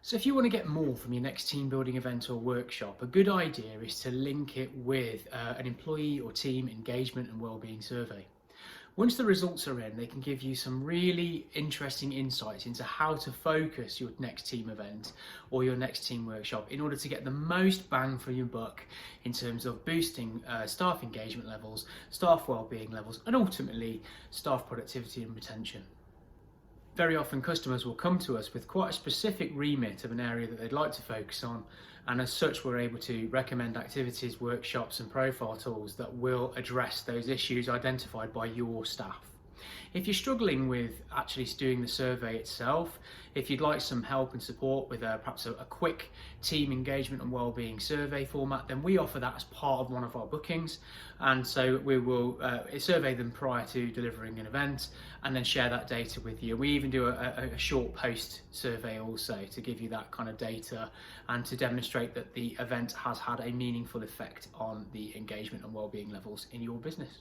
So if you want to get more from your next team building event or workshop, a good idea is to link it with an employee or team engagement and wellbeing survey. Once the results are in, they can give you some really interesting insights into how to focus your next team event or your next team workshop in order to get the most bang for your buck in terms of boosting staff engagement levels, staff wellbeing levels, and ultimately staff productivity and retention. Very often customers will come to us with quite a specific remit of an area that they'd like to focus on, and as such we're able to recommend activities, workshops and profile tools that will address those issues identified by your staff. If you're struggling with actually doing the survey itself, if you'd like some help and support with perhaps a quick team engagement and wellbeing survey format, then we offer that as part of one of our bookings. And so we will survey them prior to delivering an event and then share that data with you. We even do a short post survey also to give you that kind of data and to demonstrate that the event has had a meaningful effect on the engagement and wellbeing levels in your business.